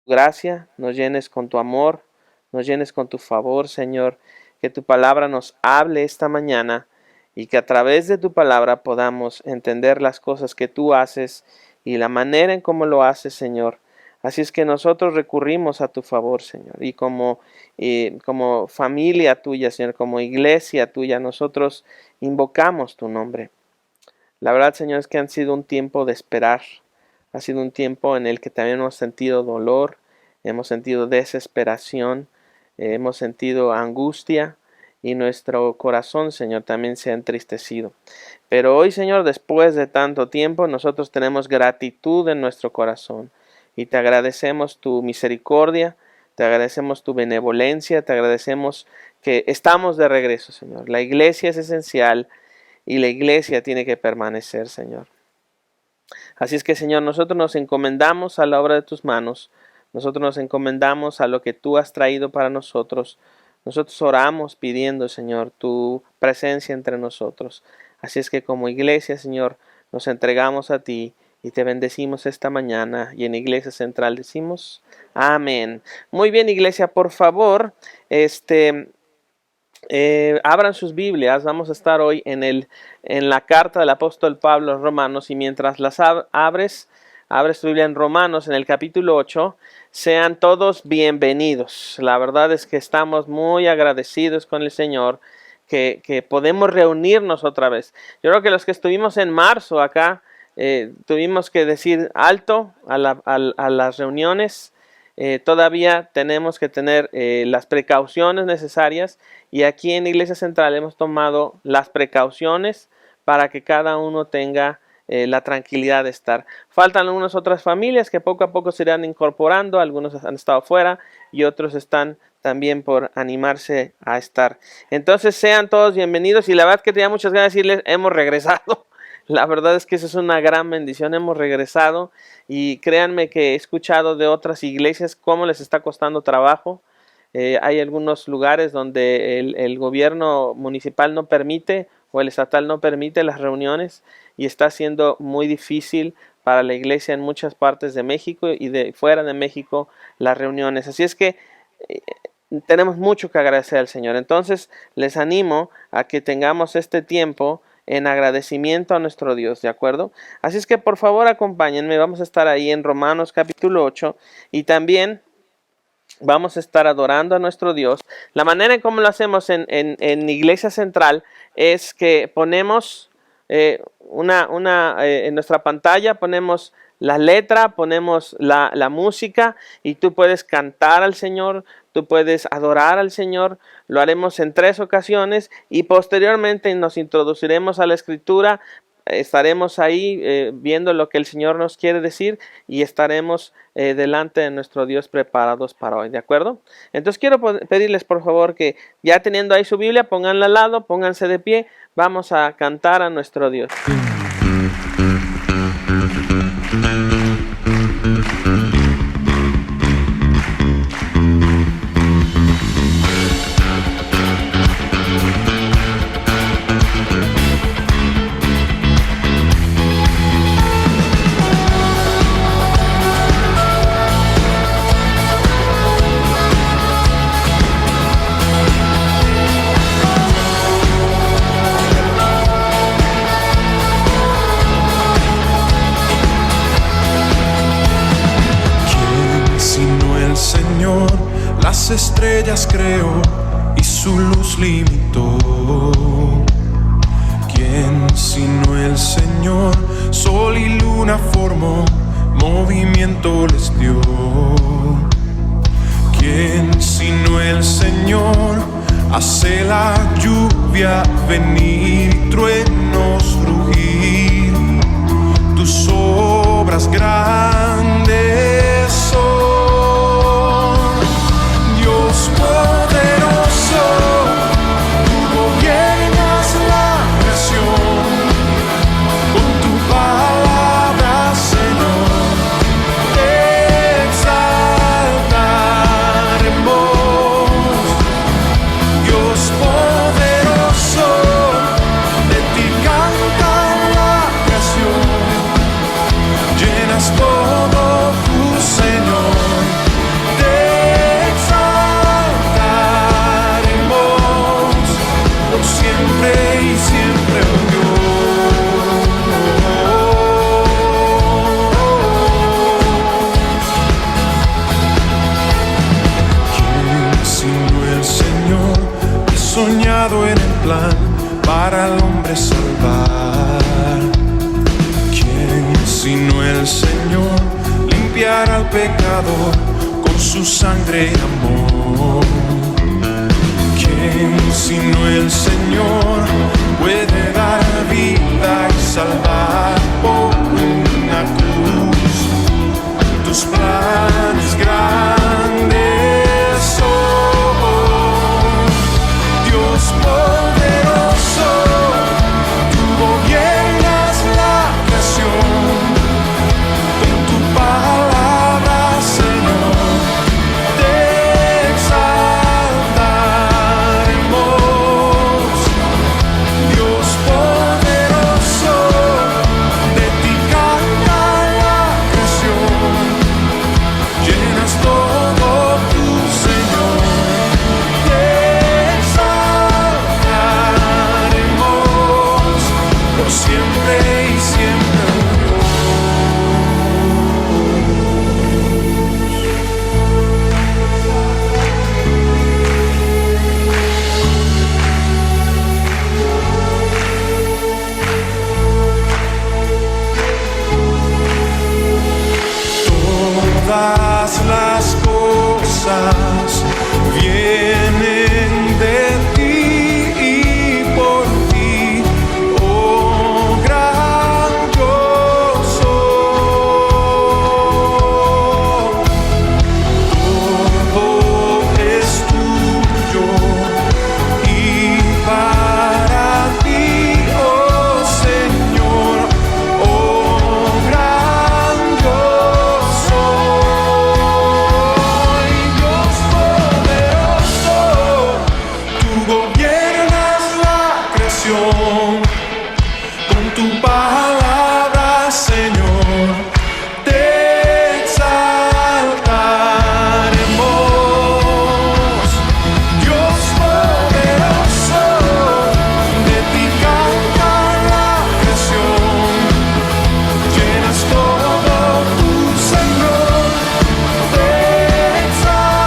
gracia, nos llenes con tu amor, nos llenes con tu favor, Señor. Que tu palabra nos hable esta mañana y que a través de tu palabra podamos entender las cosas que tú haces y la manera en cómo lo haces, Señor. Así es que nosotros recurrimos a tu favor, Señor. Y como familia tuya, Señor, como iglesia tuya, nosotros invocamos tu nombre. La verdad, Señor, es que han sido un tiempo de esperar. Ha sido un tiempo en el que también hemos sentido dolor, hemos sentido desesperación, hemos sentido angustia y nuestro corazón, Señor, también se ha entristecido. Pero hoy, Señor, después de tanto tiempo, nosotros tenemos gratitud en nuestro corazón y te agradecemos tu misericordia, te agradecemos tu benevolencia, te agradecemos que estamos de regreso, Señor. La iglesia es esencial y la iglesia tiene que permanecer, Señor. Así es que, Señor, nosotros nos encomendamos a la obra de tus manos. Nosotros nos encomendamos a lo que tú has traído para nosotros. Nosotros oramos pidiendo, Señor, tu presencia entre nosotros. Así es que como iglesia, Señor, nos entregamos a ti y te bendecimos esta mañana. Y en Iglesia Central decimos amén. Muy bien, iglesia, por favor, abran sus Biblias. Vamos a estar hoy en la carta del apóstol Pablo a los Romanos, y mientras las abres tu Biblia en Romanos, en el capítulo 8, sean todos bienvenidos. La verdad es que estamos muy agradecidos con el Señor que podemos reunirnos otra vez. Yo creo que los que estuvimos en marzo acá, tuvimos que decir alto a las reuniones. Todavía tenemos que tener las precauciones necesarias, y aquí en Iglesia Central hemos tomado las precauciones para que cada uno tenga la tranquilidad de estar. Faltan algunas otras familias que poco a poco se irán incorporando. Algunos han estado fuera y otros están también por animarse a estar. Entonces sean todos bienvenidos, y la verdad que tenía muchas ganas de decirles, hemos regresado. La verdad es que eso es una gran bendición, hemos regresado, y créanme que he escuchado de otras iglesias cómo les está costando trabajo. Hay algunos lugares donde el gobierno municipal no permite, o el estatal no permite las reuniones, y está siendo muy difícil para la iglesia en muchas partes de México y de fuera de México las reuniones. Así es que tenemos mucho que agradecer al Señor. Entonces les animo a que tengamos este tiempo en agradecimiento a nuestro Dios, ¿de acuerdo? Así es que por favor acompáñenme, vamos a estar ahí en Romanos capítulo 8, y también vamos a estar adorando a nuestro Dios. La manera en cómo lo hacemos en Iglesia Central es que ponemos en nuestra pantalla, ponemos la letra, ponemos la música, y tú puedes cantar al Señor, tú puedes adorar al Señor. Lo haremos en 3 ocasiones, y posteriormente nos introduciremos a la Escritura. Estaremos ahí viendo lo que el Señor nos quiere decir, y estaremos delante de nuestro Dios preparados para hoy, ¿de acuerdo? Entonces quiero pedirles por favor que, ya teniendo ahí su Biblia, pónganla al lado, pónganse de pie, vamos a cantar a nuestro Dios. Las estrellas creó y su luz limitó. ¿Quién sino el Señor? Sol y luna formó, movimiento les dio. ¿Quién sino el Señor? Hace la lluvia venir y truenos rugir. Tus obras grandes son. Poderoso, tú gobiernas la creación, con tu palabra, Señor, te exaltaremos. Dios poderoso, de ti canta la creación, llenas todo tu estado en el plan para al hombre salvar. ¿Quién sino el Señor limpiará al pecador con su sangre y amor? ¿Quién sino el Señor puede dar vida y salvar por una cruz? Tus planes grandes son, Dios poderoso, tú gobiernas la creación, con tu palabra, Señor, te exaltaremos. Dios poderoso, de ti canta la creación, llenas todo tu Señor, te exaltaremos por siempre y siempre, todas las cosas vienen de ti y por ti, oh gran yo soy. Todo es tuyo y para ti, oh Señor, oh gran yo soy. Dios poderoso, tú gobiernas la creación, con tu palabra, Señor, te exaltaremos. Dios poderoso, de ti canta la creación, llenas todo tu Señor, te exaltaremos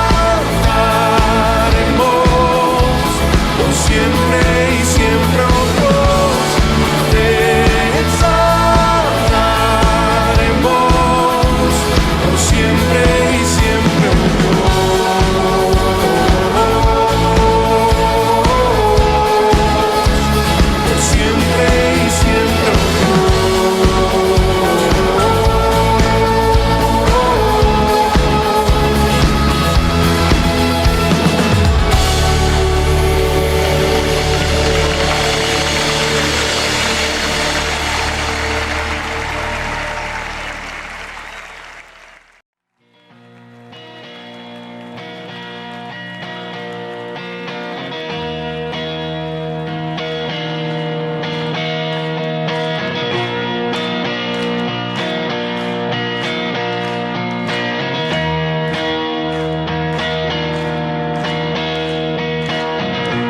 por siempre y siempre, oh Dios, te exaltaremos por siempre y siempre, oh Dios, por siempre y siempre, oh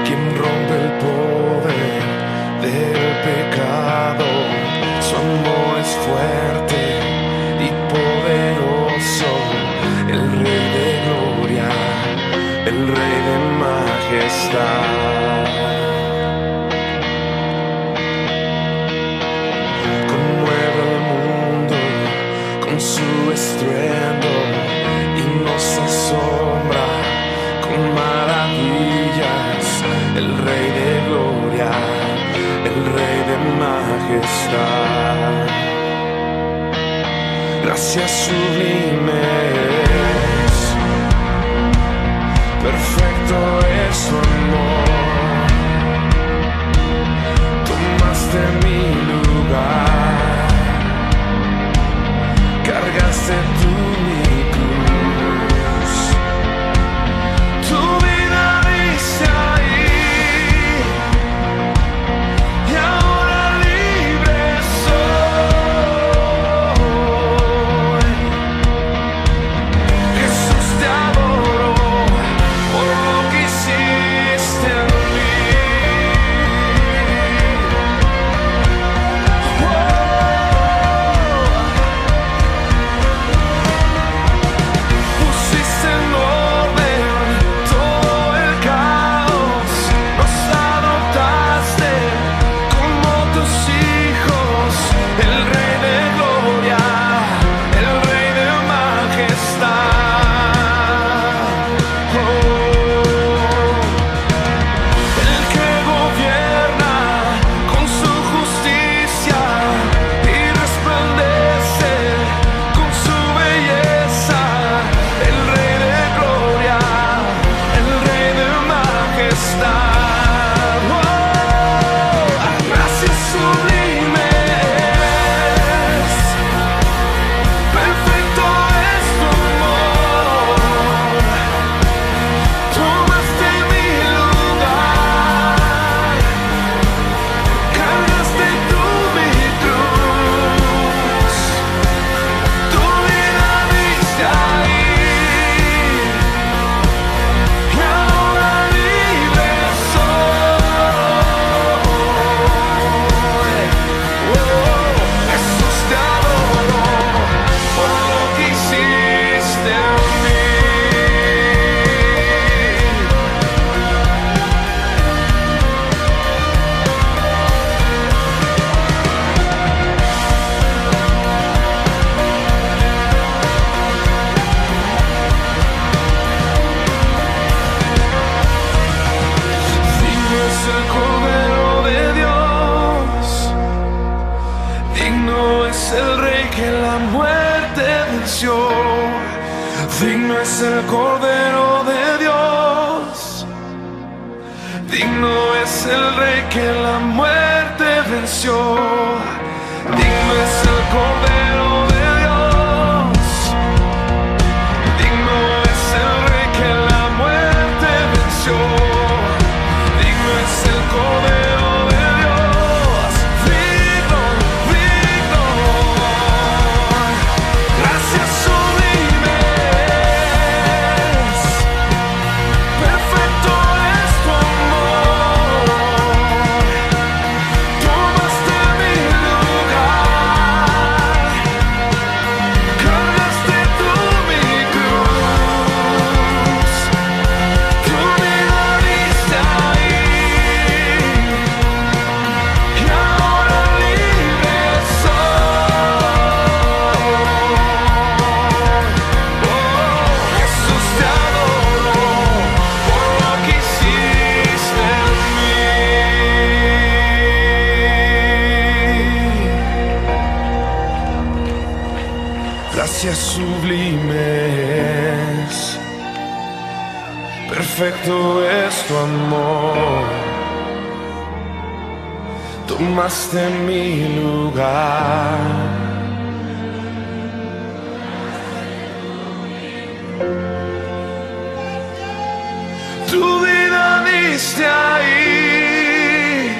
quien rompe el poder del pecado. Su amor es fuerte y poderoso, el Rey de gloria, el Rey de majestad. Conmueve el mundo con su estruendo y nos asombra con maravillas, el Rey de gloria, el Rey de majestad. Gracias sublimes, perfecto es su amor, tomaste mi lugar, cargaste tú mi cruz, tu vida diste ahí, y ahora libre soy. Jesús, te adoro por lo que hiciste es el Cordero de Dios, digno es el Rey que la muerte venció, digno es el Cordero de Dios, digno es el Rey que la muerte venció, digno es el Cordero de Dios, digno, digno. Gracias sublimes, perfecto es tu amor, tomaste mi lugar, cargaste tú mi cruz, tu vida diste ahí, y ahora libre soy. Jesús, te adoro por lo que hiciste en mí. Gracias sublimes, perfecto es tu amor, tomaste mi lugar. Tu vida diste ahí,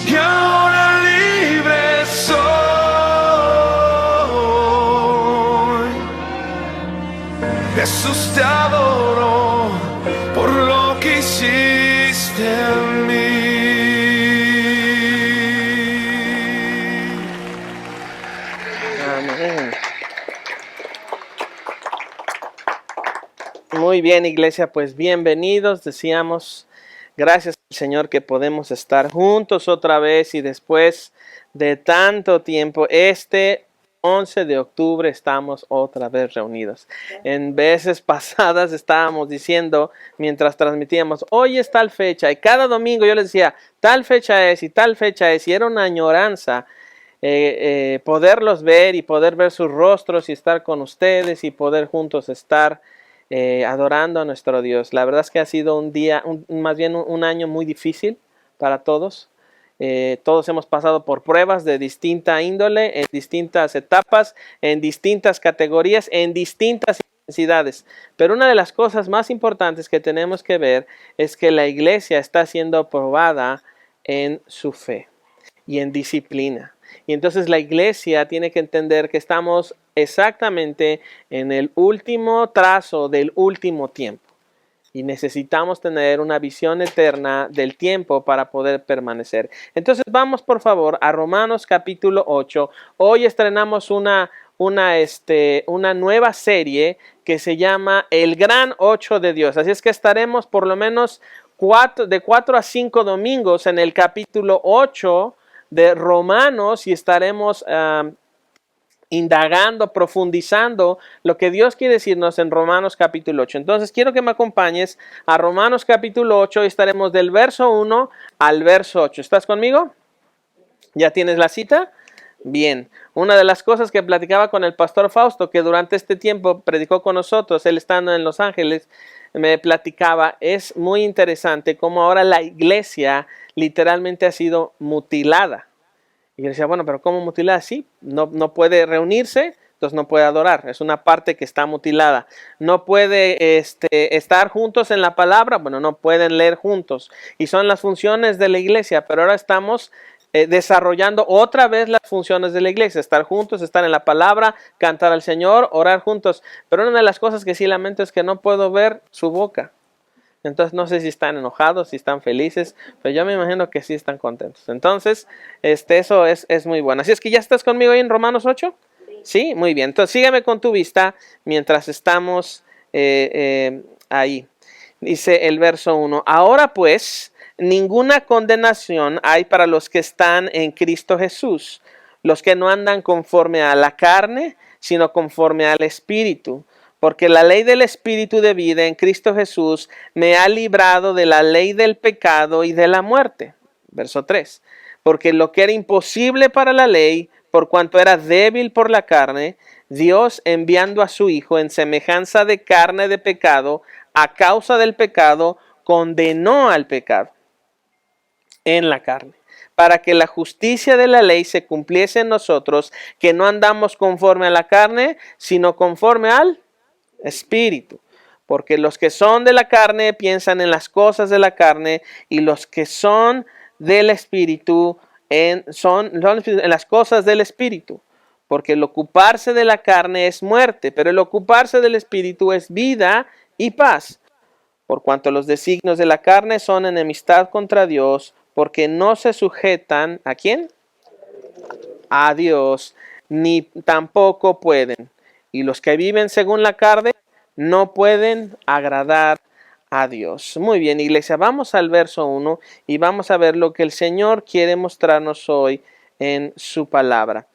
y ahora libre soy. Jesús, te adoro por lo que hiciste en mí. Amén. Muy bien, iglesia, pues bienvenidos. Decíamos, gracias al Señor que podemos estar juntos otra vez y después de tanto tiempo, este 11 de octubre estamos otra vez reunidos. En veces pasadas estábamos diciendo, mientras transmitíamos, hoy es tal fecha, y cada domingo yo les decía, tal fecha es y tal fecha es, y era una añoranza poderlos ver y poder ver sus rostros y estar con ustedes y poder juntos estar adorando a nuestro Dios. La verdad es que ha sido un día, más bien un año muy difícil para todos. Todos hemos pasado por pruebas de distinta índole, en distintas etapas, en distintas categorías, en distintas intensidades. Pero una de las cosas más importantes que tenemos que ver es que la iglesia está siendo probada en su fe y en disciplina. Y entonces la iglesia tiene que entender que estamos exactamente en el último trazo del último tiempo. Y necesitamos tener una visión eterna del tiempo para poder permanecer. Entonces vamos por favor a Romanos capítulo 8. Hoy estrenamos una nueva serie que se llama El Gran 8 de Dios. Así es que estaremos por lo menos de 4 a 5 domingos en el capítulo 8 de Romanos y estaremos indagando, profundizando lo que Dios quiere decirnos en Romanos capítulo 8. Entonces quiero que me acompañes a Romanos capítulo 8 y estaremos del verso 1 al verso 8. ¿Estás conmigo? ¿Ya tienes la cita? Bien. Una de las cosas que platicaba con el pastor Fausto, que durante este tiempo predicó con nosotros, él estando en Los Ángeles, me platicaba, es muy interesante cómo ahora la iglesia literalmente ha sido mutilada. Y yo decía, bueno, pero ¿cómo mutilada? Sí, no puede reunirse, entonces no puede adorar. Es una parte que está mutilada. No puede estar juntos en la palabra, bueno, no pueden leer juntos. Y son las funciones de la iglesia, pero ahora estamos desarrollando otra vez las funciones de la iglesia. Estar juntos, estar en la palabra, cantar al Señor, orar juntos. Pero una de las cosas que sí lamento es que no puedo ver su boca. Entonces no sé si están enojados, si están felices, pero yo me imagino que sí están contentos. Entonces, eso es muy bueno. Así es que ya estás conmigo ahí en Romanos 8. Sí, muy bien. Entonces sígueme con tu vista mientras estamos ahí. Dice el verso 1. Ahora pues, ninguna condenación hay para los que están en Cristo Jesús, los que no andan conforme a la carne, sino conforme al Espíritu. Porque la ley del Espíritu de vida en Cristo Jesús me ha librado de la ley del pecado y de la muerte. Verso 3. Porque lo que era imposible para la ley, por cuanto era débil por la carne, Dios, enviando a su Hijo en semejanza de carne de pecado, a causa del pecado, condenó al pecado en la carne, para que la justicia de la ley se cumpliese en nosotros, que no andamos conforme a la carne, sino conforme al Espíritu. Porque los que son de la carne piensan en las cosas de la carne, y los que son del Espíritu son en las cosas del Espíritu. Porque el ocuparse de la carne es muerte, pero el ocuparse del Espíritu es vida y paz. Por cuanto los designios de la carne son enemistad contra Dios, porque no se sujetan ¿a quién? A Dios, ni tampoco pueden. Y los que viven según la carne no pueden agradar a Dios. Muy bien, iglesia, vamos al verso 1 y vamos a ver lo que el Señor quiere mostrarnos hoy en su palabra.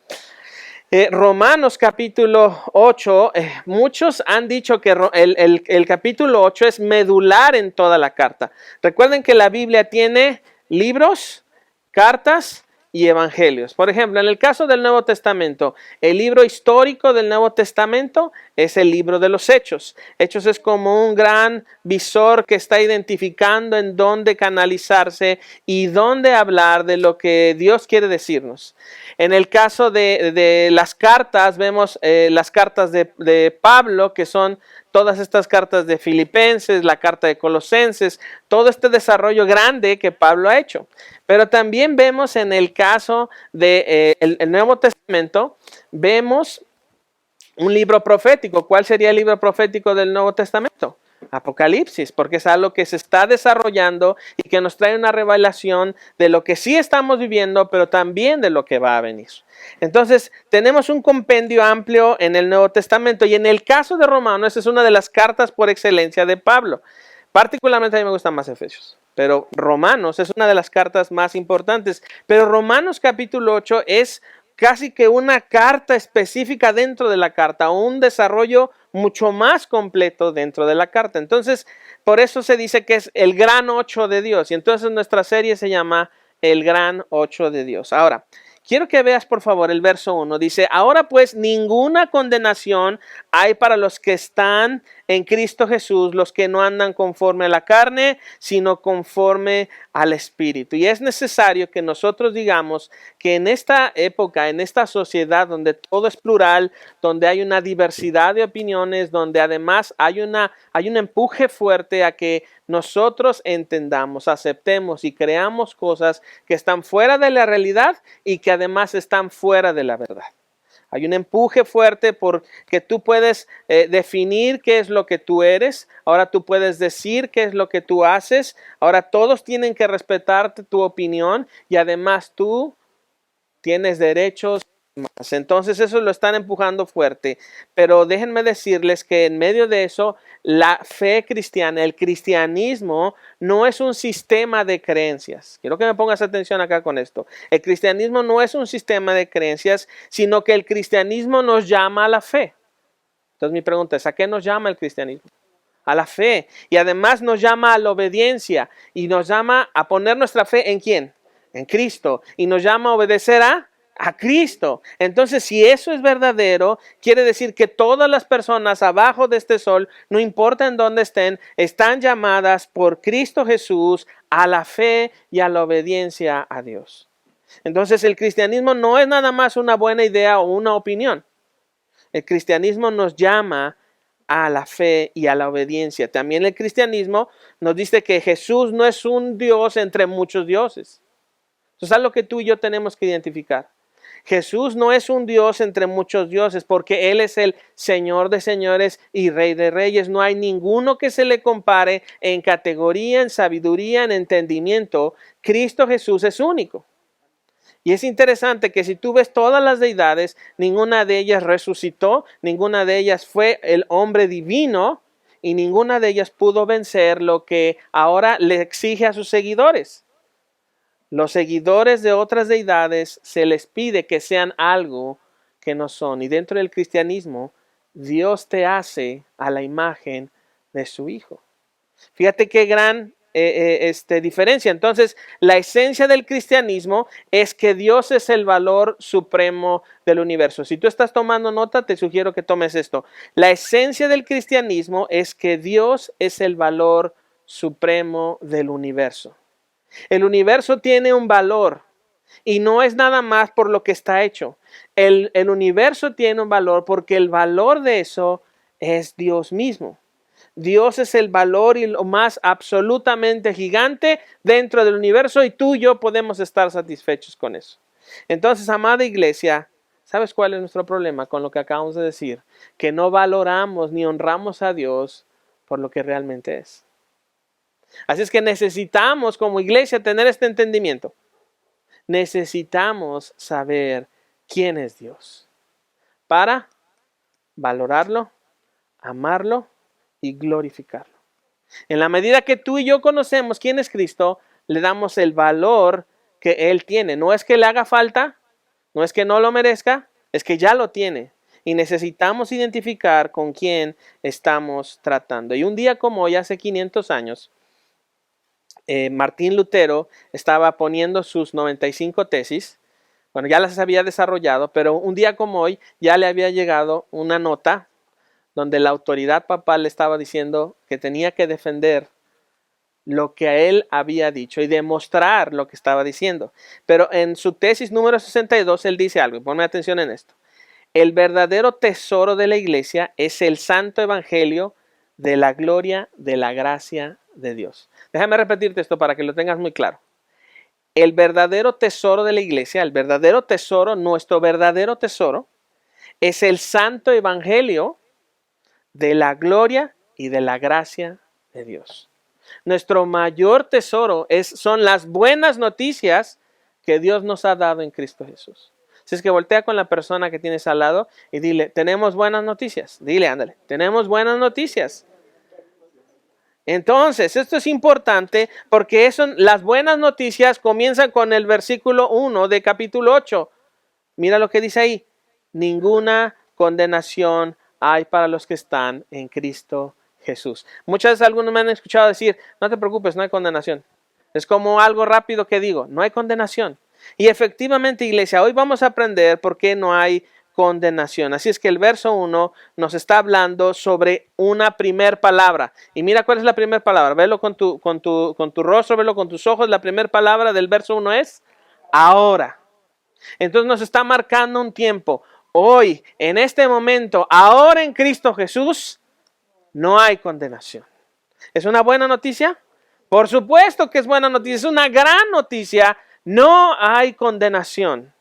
Romanos capítulo 8, muchos han dicho que el capítulo 8 es medular en toda la carta. Recuerden que la Biblia tiene libros, cartas y evangelios. Por ejemplo, en el caso del Nuevo Testamento, el libro histórico del Nuevo Testamento es el libro de los Hechos. Hechos es como un gran visor que está identificando en dónde canalizarse y dónde hablar de lo que Dios quiere decirnos. En el caso de las cartas, vemos las cartas de Pablo, que son todas estas cartas de Filipenses, la carta de Colosenses, todo este desarrollo grande que Pablo ha hecho. Pero también vemos en el caso del el Nuevo Testamento, vemos un libro profético. ¿Cuál sería el libro profético del Nuevo Testamento? Apocalipsis, porque es algo que se está desarrollando y que nos trae una revelación de lo que sí estamos viviendo, pero también de lo que va a venir. Entonces, tenemos un compendio amplio en el Nuevo Testamento, y en el caso de Romanos, es una de las cartas por excelencia de Pablo. Particularmente a mí me gustan más Efesios, pero Romanos es una de las cartas más importantes. Pero Romanos capítulo 8 es casi que una carta específica dentro de la carta, un desarrollo mucho más completo dentro de la carta. Entonces, por eso se dice que es el gran 8 de Dios. Y entonces nuestra serie se llama El gran 8 de Dios. Ahora, quiero que veas por favor el verso 1. Dice, ahora pues ninguna condenación hay para los que están en Cristo Jesús, los que no andan conforme a la carne, sino conforme al Espíritu. Y es necesario que nosotros digamos que en esta época, en esta sociedad donde todo es plural, donde hay una diversidad de opiniones, donde además hay un empuje fuerte a que nosotros entendamos, aceptemos y creamos cosas que están fuera de la realidad y que además están fuera de la verdad. Hay un empuje fuerte porque tú puedes definir qué es lo que tú eres. Ahora tú puedes decir qué es lo que tú haces. Ahora todos tienen que respetarte tu opinión y además tú tienes derechos más. Entonces eso lo están empujando fuerte. Pero déjenme decirles que en medio de eso, la fe cristiana, el cristianismo, no es un sistema de creencias. Quiero que me pongas atención acá con esto. El cristianismo no es un sistema de creencias, sino que el cristianismo nos llama a la fe. Entonces mi pregunta es, ¿a qué nos llama el cristianismo? A la fe. Y además nos llama a la obediencia. Y nos llama a poner nuestra fe ¿en quién? En Cristo. Y nos llama a obedecer a Cristo. Entonces, si eso es verdadero, quiere decir que todas las personas abajo de este sol, no importa en dónde estén, están llamadas por Cristo Jesús a la fe y a la obediencia a Dios. Entonces, el cristianismo no es nada más una buena idea o una opinión. El cristianismo nos llama a la fe y a la obediencia. También el cristianismo nos dice que Jesús no es un Dios entre muchos dioses. Eso es algo que tú y yo tenemos que identificar. Jesús no es un Dios entre muchos dioses, porque Él es el Señor de señores y Rey de reyes. No hay ninguno que se le compare en categoría, en sabiduría, en entendimiento. Cristo Jesús es único. Y es interesante que si tú ves todas las deidades, ninguna de ellas resucitó, ninguna de ellas fue el hombre divino y ninguna de ellas pudo vencer lo que ahora le exige a sus seguidores. Los seguidores de otras deidades se les pide que sean algo que no son. Y dentro del cristianismo, Dios te hace a la imagen de su Hijo. Fíjate qué gran diferencia. Entonces, la esencia del cristianismo es que Dios es el valor supremo del universo. Si tú estás tomando nota, te sugiero que tomes esto. La esencia del cristianismo es que Dios es el valor supremo del universo. El universo tiene un valor y no es nada más por lo que está hecho. El universo tiene un valor porque el valor de eso es Dios mismo. Dios es el valor y lo más absolutamente gigante dentro del universo y tú y yo podemos estar satisfechos con eso. Entonces, amada iglesia, ¿sabes cuál es nuestro problema con lo que acabamos de decir? Que no valoramos ni honramos a Dios por lo que realmente es. Así es que necesitamos como iglesia tener este entendimiento. Necesitamos saber quién es Dios para valorarlo, amarlo y glorificarlo. En la medida que tú y yo conocemos quién es Cristo, le damos el valor que Él tiene. No es que le haga falta, no es que no lo merezca, es que ya lo tiene. Y necesitamos identificar con quién estamos tratando. Y un día como hoy, hace 500 años, Martín Lutero estaba poniendo sus 95 tesis. Bueno, ya las había desarrollado, pero un día como hoy ya le había llegado una nota donde la autoridad papal le estaba diciendo que tenía que defender lo que a él había dicho y demostrar lo que estaba diciendo. Pero en su tesis número 62 él dice algo, y ponme atención en esto. El verdadero tesoro de la iglesia es el santo evangelio de la gloria de la gracia de Dios. Déjame repetirte esto para que lo tengas muy claro. El verdadero tesoro de la iglesia, el verdadero tesoro, nuestro verdadero tesoro, es el santo evangelio de la gloria y de la gracia de Dios. Nuestro mayor tesoro son las buenas noticias que Dios nos ha dado en Cristo Jesús. Si es que voltea con la persona que tienes al lado y dile, tenemos buenas noticias. Dile, ándale, tenemos buenas noticias. Entonces, esto es importante porque las buenas noticias comienzan con el versículo 1 de capítulo 8. Mira lo que dice ahí. Ninguna condenación hay para los que están en Cristo Jesús. Muchas veces algunos me han escuchado decir, no te preocupes, no hay condenación. Es como algo rápido que digo, no hay condenación. Y efectivamente, iglesia, hoy vamos a aprender por qué no hay condenación. Así es que el verso 1 nos está hablando sobre una primer palabra. Y mira cuál es la primera palabra. Velo con tu rostro, velo con tus ojos. La primera palabra del verso 1 es ahora. Entonces nos está marcando un tiempo. Hoy, en este momento, ahora en Cristo Jesús, no hay condenación. ¿Es una buena noticia? Por supuesto que es buena noticia. Es una gran noticia. No hay condenación.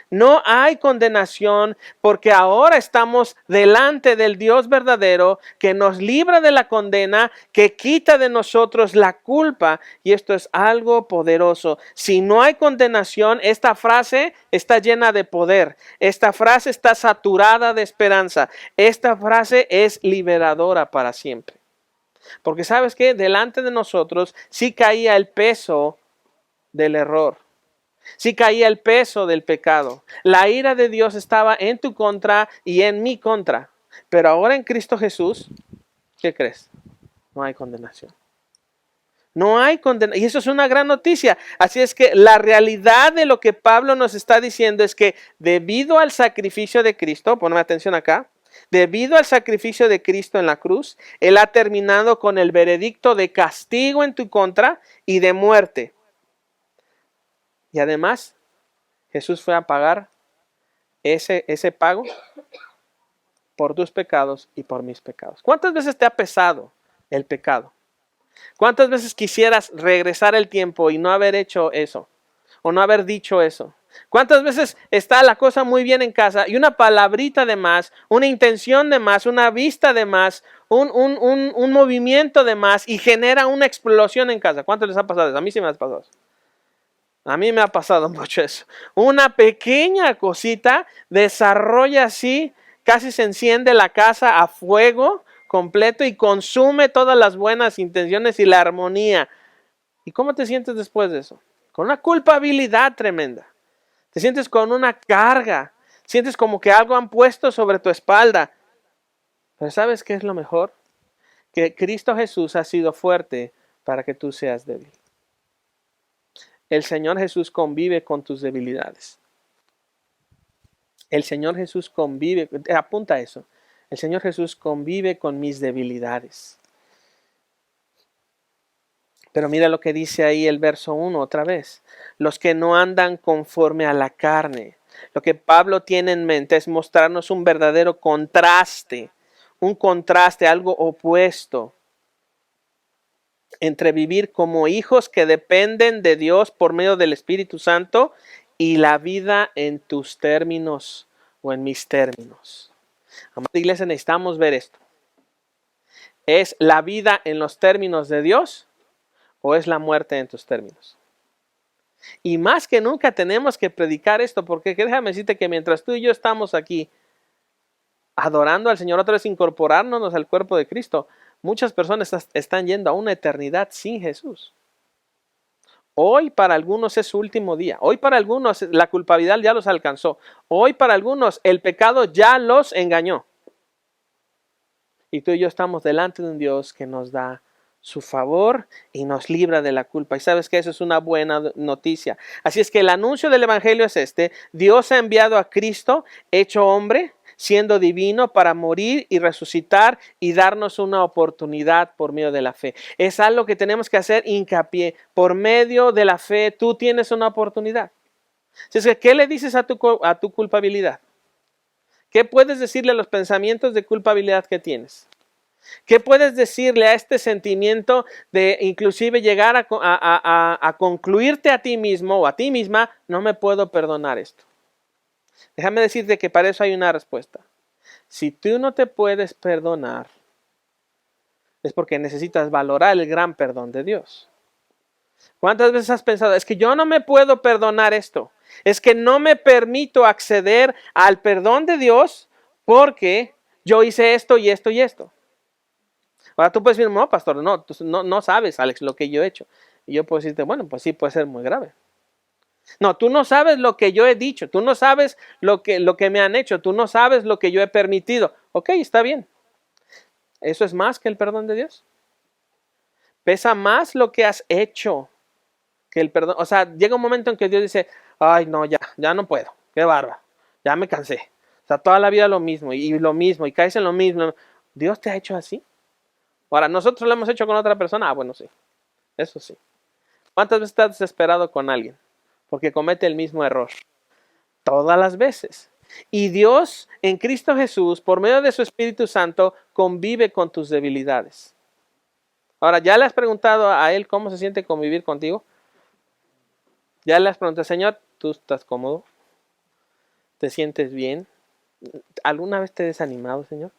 No hay condenación porque ahora estamos delante del Dios verdadero que nos libra de la condena, que quita de nosotros la culpa. Y esto es algo poderoso. Si no hay condenación, esta frase está llena de poder. Esta frase está saturada de esperanza. Esta frase es liberadora para siempre. Porque ¿sabes qué? Delante de nosotros sí caía el peso del error. Sí caía el peso del pecado. La ira de Dios estaba en tu contra y en mi contra. Pero ahora en Cristo Jesús, ¿qué crees? No hay condenación. No hay condenación. Y eso es una gran noticia. Así es que la realidad de lo que Pablo nos está diciendo es que debido al sacrificio de Cristo, ponme atención acá, debido al sacrificio de Cristo en la cruz, Él ha terminado con el veredicto de castigo en tu contra y de muerte. Y además, Jesús fue a pagar ese pago por tus pecados y por mis pecados. ¿Cuántas veces te ha pesado el pecado? ¿Cuántas veces quisieras regresar el tiempo y no haber hecho eso? O no haber dicho eso. ¿Cuántas veces está la cosa muy bien en casa y una palabrita de más, una intención de más, una vista de más, un movimiento de más y genera una explosión en casa? ¿Cuántos les ha pasado eso? A mí sí me ha pasado eso. A mí me ha pasado mucho eso. Una pequeña cosita desarrolla así, casi se enciende la casa a fuego completo y consume todas las buenas intenciones y la armonía. ¿Y cómo te sientes después de eso? Con una culpabilidad tremenda. Te sientes con una carga. Sientes como que algo han puesto sobre tu espalda. Pero ¿sabes qué es lo mejor? Que Cristo Jesús ha sido fuerte para que tú seas débil. El Señor Jesús convive con tus debilidades. El Señor Jesús convive, apunta eso. El Señor Jesús convive con mis debilidades. Pero mira lo que dice ahí el verso 1 otra vez. Los que no andan conforme a la carne. Lo que Pablo tiene en mente es mostrarnos un verdadero contraste. Un contraste, algo opuesto. Entre vivir como hijos que dependen de Dios por medio del Espíritu Santo y la vida en tus términos o en mis términos. Amada iglesia, necesitamos ver esto. ¿Es la vida en los términos de Dios o es la muerte en tus términos? Y más que nunca tenemos que predicar esto, porque déjame decirte que mientras tú y yo estamos aquí adorando al Señor, otra vez incorporándonos al cuerpo de Cristo, muchas personas están yendo a una eternidad sin Jesús. Hoy para algunos es su último día. Hoy para algunos la culpabilidad ya los alcanzó. Hoy para algunos el pecado ya los engañó. Y tú y yo estamos delante de un Dios que nos da su favor y nos libra de la culpa. Y sabes que eso es una buena noticia. Así es que el anuncio del Evangelio es este. Dios ha enviado a Cristo, hecho hombre, siendo divino, para morir y resucitar y darnos una oportunidad por medio de la fe. Es algo que tenemos que hacer hincapié. Por medio de la fe tú tienes una oportunidad. Así es que, ¿qué le dices a tu culpabilidad? ¿Qué puedes decirle a los pensamientos de culpabilidad que tienes? ¿Qué puedes decirle a este sentimiento de inclusive llegar a concluirte a ti mismo o a ti misma? No me puedo perdonar esto. Déjame decirte que para eso hay una respuesta. Si tú no te puedes perdonar, es porque necesitas valorar el gran perdón de Dios. ¿Cuántas veces has pensado, es que yo no me puedo perdonar esto? Es que no me permito acceder al perdón de Dios porque yo hice esto y esto y esto. Ahora tú puedes decir, no, pastor, no sabes, Alex, lo que yo he hecho. Y yo puedo decirte, bueno, pues sí, puede ser muy grave. No, tú no sabes lo que yo he dicho, tú no sabes lo que me han hecho, tú no sabes lo que yo he permitido. Ok, está bien. ¿Eso es más que el perdón de Dios? ¿Pesa más lo que has hecho que el perdón? O sea, llega un momento en que Dios dice, ay no, ya no puedo, qué bárbaro, ya me cansé. O sea, toda la vida lo mismo y caes en lo mismo. ¿Dios te ha hecho así? Ahora, ¿nosotros lo hemos hecho con otra persona? Ah, bueno, sí, eso sí. ¿Cuántas veces estás desesperado con alguien? Porque comete el mismo error. Todas las veces. Y Dios en Cristo Jesús, por medio de su Espíritu Santo, convive con tus debilidades. Ahora, ¿ya le has preguntado a Él cómo se siente convivir contigo? ¿Ya le has preguntado, Señor, tú estás cómodo? ¿Te sientes bien? ¿Alguna vez te he desanimado, Señor?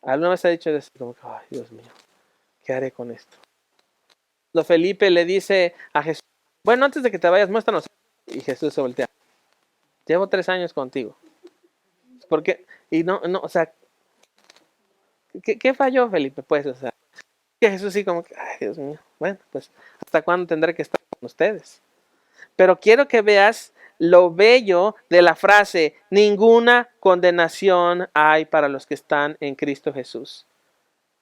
¿Alguna vez te ha dicho, como, ay, Dios mío, ¿qué haré con esto? Cuando Felipe le dice a Jesús, bueno, antes de que te vayas, muéstranos. Y Jesús se voltea. Llevo 3 años contigo. ¿Por qué? Y o sea, ¿qué falló, Felipe? Pues, o sea, que Jesús sí como que, ay, Dios mío, bueno, pues, ¿hasta cuándo tendré que estar con ustedes? Pero quiero que veas lo bello de la frase, ninguna condenación hay para los que están en Cristo Jesús.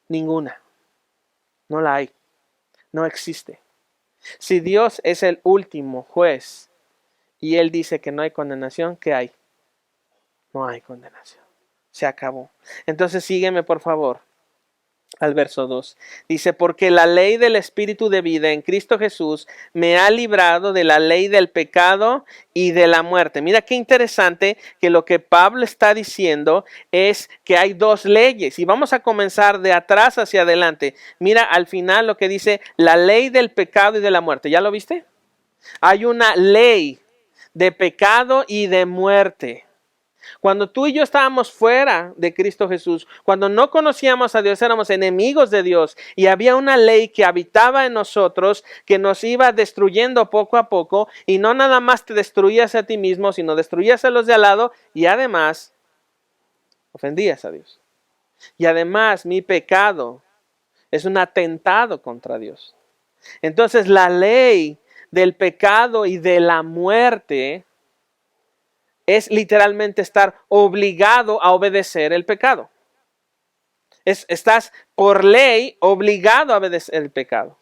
Ninguna. No la hay. No existe. Si Dios es el último juez y Él dice que no hay condenación, ¿qué hay? No hay condenación. Se acabó. Entonces sígueme por favor al verso 2. Dice, porque la ley del Espíritu de vida en Cristo Jesús me ha librado de la ley del pecado y de la muerte. Mira qué interesante que lo que Pablo está diciendo es que hay 2 leyes. Y vamos a comenzar de atrás hacia adelante. Mira al final lo que dice la ley del pecado y de la muerte. ¿Ya lo viste? Hay una ley de pecado y de muerte. Cuando tú y yo estábamos fuera de Cristo Jesús, cuando no conocíamos a Dios, éramos enemigos de Dios y había una ley que habitaba en nosotros que nos iba destruyendo poco a poco y no nada más te destruías a ti mismo, sino destruías a los de al lado y además ofendías a Dios. Y además mi pecado es un atentado contra Dios. Entonces la ley del pecado y de la muerte es literalmente estar obligado a obedecer el pecado. Estás por ley obligado a obedecer el pecado.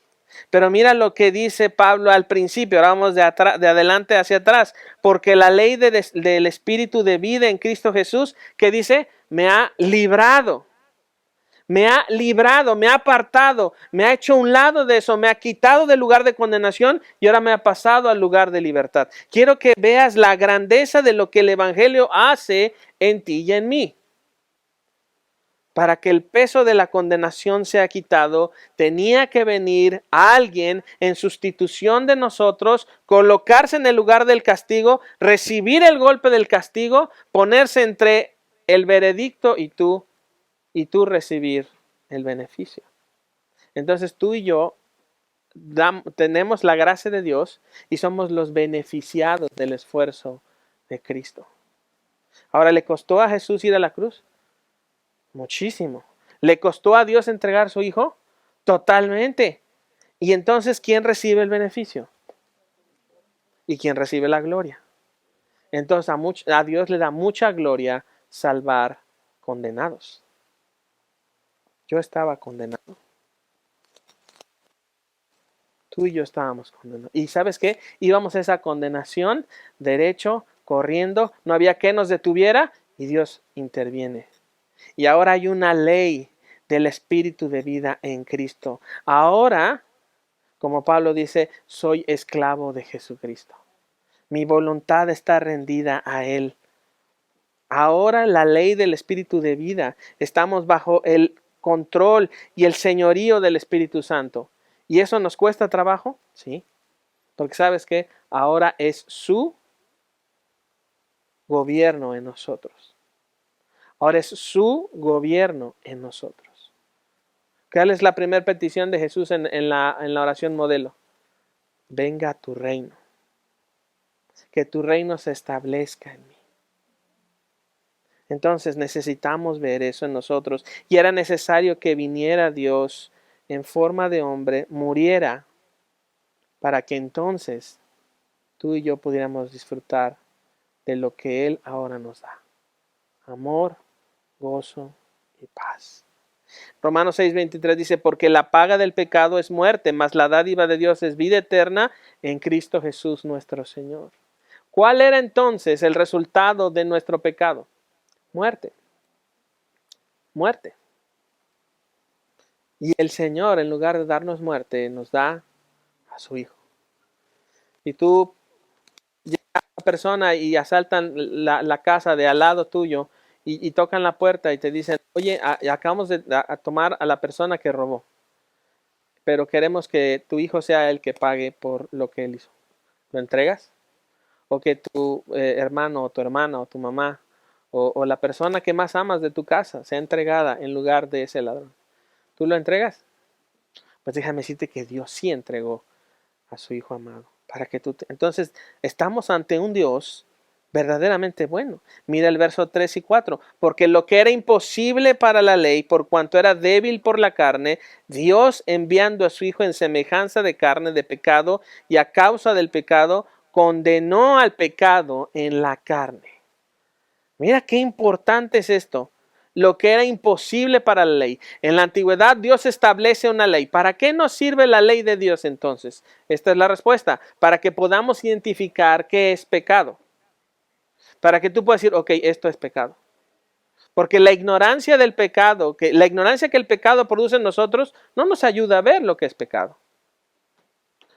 Pero mira lo que dice Pablo al principio, ahora vamos de adelante hacia atrás, porque la ley del Espíritu de vida en Cristo Jesús, que dice, me ha librado, me ha apartado, me ha hecho a un lado de eso, me ha quitado del lugar de condenación y ahora me ha pasado al lugar de libertad. Quiero que veas la grandeza de lo que el Evangelio hace en ti y en mí. Para que el peso de la condenación sea quitado, tenía que venir alguien en sustitución de nosotros, colocarse en el lugar del castigo, recibir el golpe del castigo, ponerse entre el veredicto y tú recibir el beneficio. Entonces tú y yo tenemos la gracia de Dios y somos los beneficiados del esfuerzo de Cristo. Ahora, ¿le costó a Jesús ir a la cruz? Muchísimo. ¿Le costó a Dios entregar a su Hijo? Totalmente. Y entonces, ¿quién recibe el beneficio? ¿Y quién recibe la gloria? Entonces, a Dios le da mucha gloria salvar condenados. Yo estaba condenado. Tú y yo estábamos condenados. ¿Y sabes qué? Íbamos a esa condenación derecho, corriendo. No había que nos detuviera y Dios interviene. Y ahora hay una ley del Espíritu de vida en Cristo. Ahora, como Pablo dice, soy esclavo de Jesucristo. Mi voluntad está rendida a Él. Ahora la ley del Espíritu de vida. Estamos bajo el control y el señorío del Espíritu Santo. ¿Y eso nos cuesta trabajo? Sí. Porque sabes que ahora es su gobierno en nosotros. Ahora es su gobierno en nosotros. ¿Cuál es la primera petición de Jesús en la oración modelo? Venga tu reino. Que tu reino se establezca en mí. Entonces necesitamos ver eso en nosotros. Y era necesario que viniera Dios en forma de hombre, muriera, para que entonces tú y yo pudiéramos disfrutar de lo que Él ahora nos da. Amor, gozo y paz. Romanos 6:23 dice, porque la paga del pecado es muerte, mas la dádiva de Dios es vida eterna en Cristo Jesús nuestro Señor. ¿Cuál era entonces el resultado de nuestro pecado? Muerte. Muerte. Y el Señor, en lugar de darnos muerte, nos da a su Hijo. Y tú llegas a una persona y asaltan la casa de al lado tuyo y tocan la puerta y te dicen, oye, acabamos de tomar a la persona que robó, pero queremos que tu hijo sea el que pague por lo que él hizo. ¿Lo entregas? O que tu hermano o tu hermana o tu mamá o la persona que más amas de tu casa sea entregada en lugar de ese ladrón. ¿Tú lo entregas? Pues déjame decirte que Dios sí entregó a su Hijo amado. Para que Entonces, estamos ante un Dios verdaderamente bueno. Mira el verso 3 y 4. Porque lo que era imposible para la ley, por cuanto era débil por la carne, Dios enviando a su Hijo en semejanza de carne de pecado, y a causa del pecado, condenó al pecado en la carne. Mira qué importante es esto. Lo que era imposible para la ley. En la antigüedad Dios establece una ley. ¿Para qué nos sirve la ley de Dios entonces? Esta es la respuesta. Para que podamos identificar qué es pecado. Para que tú puedas decir, ok, esto es pecado. Porque la ignorancia del pecado, la ignorancia que el pecado produce en nosotros, no nos ayuda a ver lo que es pecado.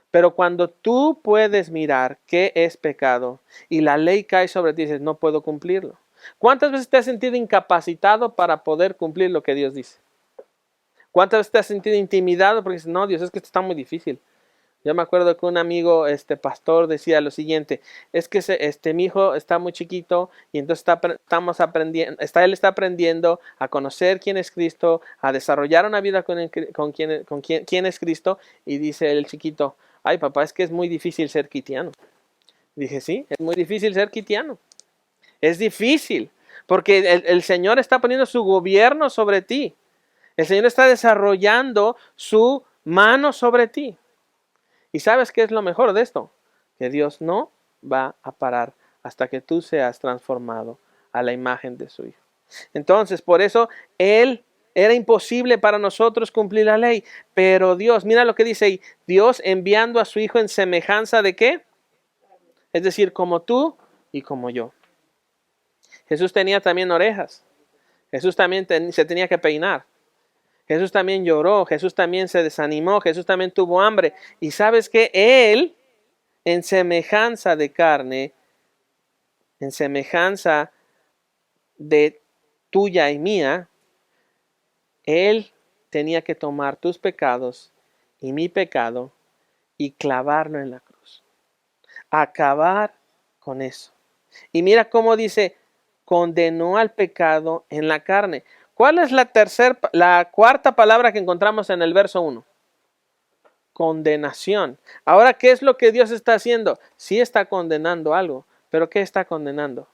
Pero cuando tú puedes mirar qué es pecado y la ley cae sobre ti, dices, no puedo cumplirlo. ¿Cuántas veces te has sentido incapacitado para poder cumplir lo que Dios dice? ¿Cuántas veces te has sentido intimidado porque dices, no, Dios, es que esto está muy difícil? Yo me acuerdo que un amigo, pastor, decía lo siguiente, es que mi hijo está muy chiquito y entonces él está aprendiendo a conocer quién es Cristo, a desarrollar una vida con quién es Cristo, y dice el chiquito, ay papá, es que es muy difícil ser cristiano. Dije, sí, es muy difícil ser cristiano. Es difícil, porque el Señor está poniendo su gobierno sobre ti. El Señor está desarrollando su mano sobre ti. ¿Y sabes qué es lo mejor de esto? Que Dios no va a parar hasta que tú seas transformado a la imagen de su Hijo. Entonces, por eso Él Era imposible para nosotros cumplir la ley, pero Dios, mira lo que dice ahí, Dios enviando a su Hijo en semejanza de ¿qué? Es decir, como tú y como yo. Jesús tenía también orejas. Jesús también se tenía que peinar. Jesús también lloró. Jesús también se desanimó. Jesús también tuvo hambre. Y sabes que Él, en semejanza de carne, en semejanza de tuya y mía, Él tenía que tomar tus pecados y mi pecado y clavarlo en la cruz. Acabar con eso. Y mira cómo dice, condenó al pecado en la carne. ¿Cuál es la cuarta palabra que encontramos en el verso 1? Condenación. Ahora, ¿qué es lo que Dios está haciendo? Sí está condenando algo, pero ¿qué está condenando?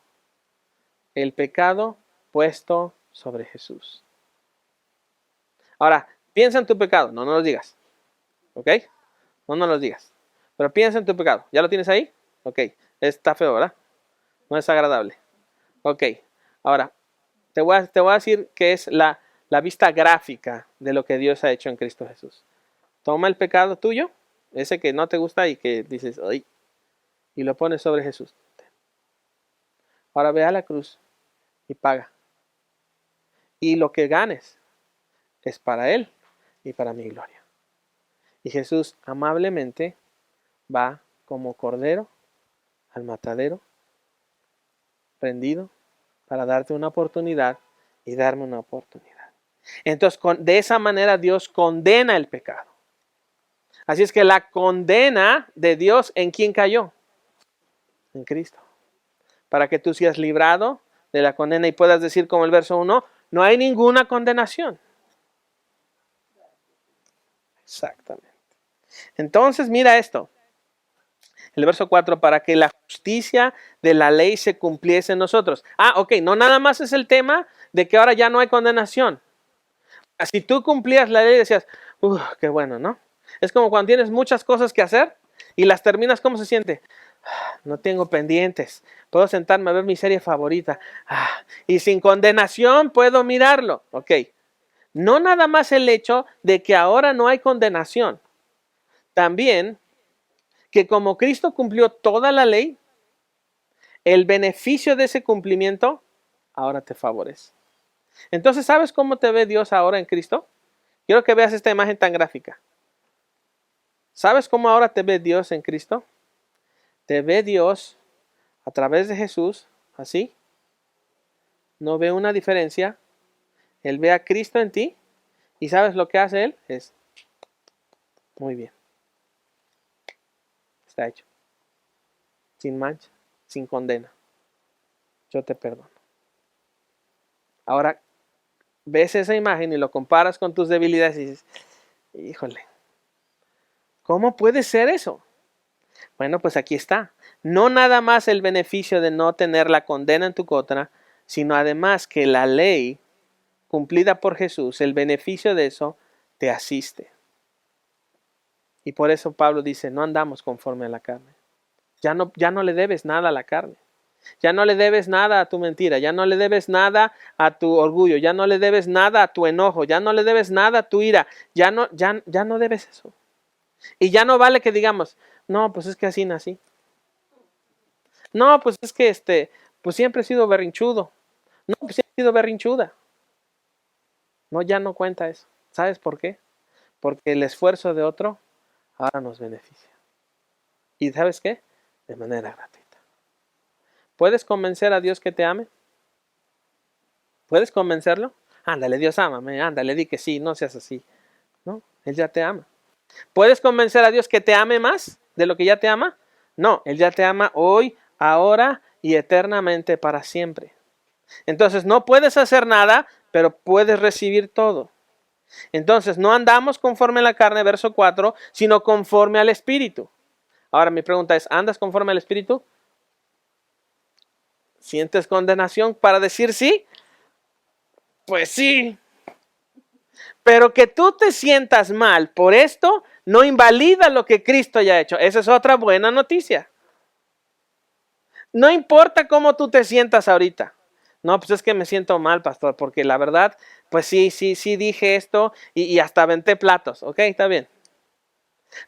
El pecado puesto sobre Jesús. Ahora, piensa en tu pecado, no nos digas. ¿Ok? No nos lo digas. Pero piensa en tu pecado. ¿Ya lo tienes ahí? Ok. Está feo, ¿verdad? No es agradable. Ok. Ahora, te voy a decir que es la vista gráfica de lo que Dios ha hecho en Cristo Jesús. Toma el pecado tuyo, ese que no te gusta y que dices, ay, y lo pones sobre Jesús. Ahora ve a la cruz y paga. Y lo que ganes es para Él y para mi gloria. Y Jesús amablemente va como cordero al matadero, rendido, para darte una oportunidad y darme una oportunidad. Entonces, de esa manera Dios condena el pecado. Así es que la condena de Dios, ¿en quién cayó? En Cristo. Para que tú seas librado de la condena y puedas decir como el verso 1, no hay ninguna condenación. Exactamente. Entonces, mira esto. El verso 4, para que la justicia de la ley se cumpliese en nosotros. Ok, no nada más es el tema de que ahora ya no hay condenación. Si tú cumplías la ley decías, qué bueno, ¿no? Es como cuando tienes muchas cosas que hacer y las terminas, ¿cómo se siente? No tengo pendientes, puedo sentarme a ver mi serie favorita. Y sin condenación puedo mirarlo. Ok, no nada más el hecho de que ahora no hay condenación. También que como Cristo cumplió toda la ley, el beneficio de ese cumplimiento ahora te favorece. Entonces, ¿sabes cómo te ve Dios ahora en Cristo? Quiero que veas esta imagen tan gráfica. ¿Sabes cómo ahora te ve Dios en Cristo? Te ve Dios a través de Jesús, así. No ve una diferencia. Él ve a Cristo en ti. ¿Y sabes lo que hace Él? Es, muy bien. Está hecho. Sin mancha, sin condena. Yo te perdono. Ahora, ves esa imagen y lo comparas con tus debilidades y dices, híjole, ¿cómo puede ser eso? Bueno, pues aquí está. No nada más el beneficio de no tener la condena en tu contra, sino además que la ley cumplida por Jesús, el beneficio de eso te asiste. Y por eso Pablo dice, no andamos conforme a la carne. Ya no le debes nada a la carne. Ya no le debes nada a tu mentira. Ya no le debes nada a tu orgullo. Ya no le debes nada a tu enojo. Ya no le debes nada a tu ira. Ya no debes eso. Y ya no vale que digamos, no, pues es que así nací. No, pues es que pues siempre he sido berrinchudo. No, pues siempre he sido berrinchuda. No, ya no cuenta eso. ¿Sabes por qué? Porque el esfuerzo de otro ahora nos beneficia. ¿Y sabes qué? De manera gratuita. ¿Puedes convencer a Dios que te ame? ¿Puedes convencerlo? Ándale, Dios, ámame. Ándale, di que sí, no seas así. No, Él ya te ama. ¿Puedes convencer a Dios que te ame más de lo que ya te ama? No, Él ya te ama hoy, ahora y eternamente para siempre. Entonces no puedes hacer nada, pero puedes recibir todo. Entonces no andamos conforme a la carne, verso 4, sino conforme al Espíritu. Ahora mi pregunta es, ¿andas conforme al Espíritu? ¿Sientes condenación para decir sí? Pues sí. Pero que tú te sientas mal por esto no invalida lo que Cristo ya ha hecho. Esa es otra buena noticia. No importa cómo tú te sientas ahorita. No, pues es que me siento mal, pastor, porque la verdad, pues sí dije esto y hasta aventé platos. Ok, está bien.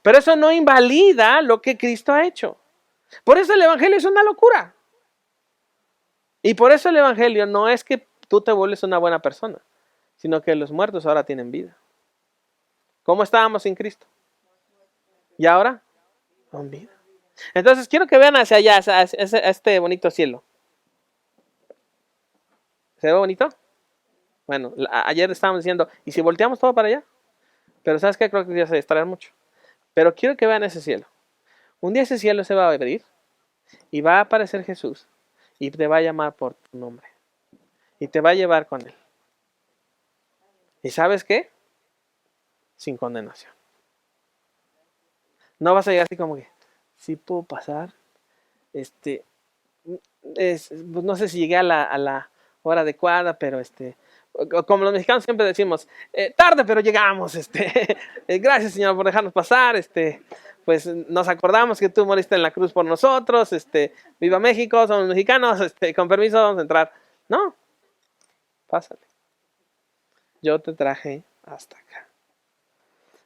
Pero eso no invalida lo que Cristo ha hecho. Por eso el evangelio es una locura. Y por eso el evangelio no es que tú te vuelves una buena persona, sino que los muertos ahora tienen vida. ¿Cómo estábamos sin Cristo? ¿Y ahora? Con vida. Entonces quiero que vean hacia allá, a este bonito cielo. ¿Se ve bonito? Bueno, ayer estábamos diciendo, ¿y si volteamos todo para allá? Pero ¿sabes qué? Creo que ya se distraer mucho. Pero quiero que vean ese cielo. Un día ese cielo se va a abrir y va a aparecer Jesús y te va a llamar por tu nombre. Y te va a llevar con él. ¿Y sabes qué? Sin condenación. No vas a llegar así como que, sí puedo pasar. Pues no sé si llegué a la hora adecuada, pero como los mexicanos siempre decimos, tarde pero llegamos, gracias Señor por dejarnos pasar, pues nos acordamos que tú moriste en la cruz por nosotros, viva México, somos mexicanos, con permiso vamos a entrar. No, pásale. Yo te traje hasta acá.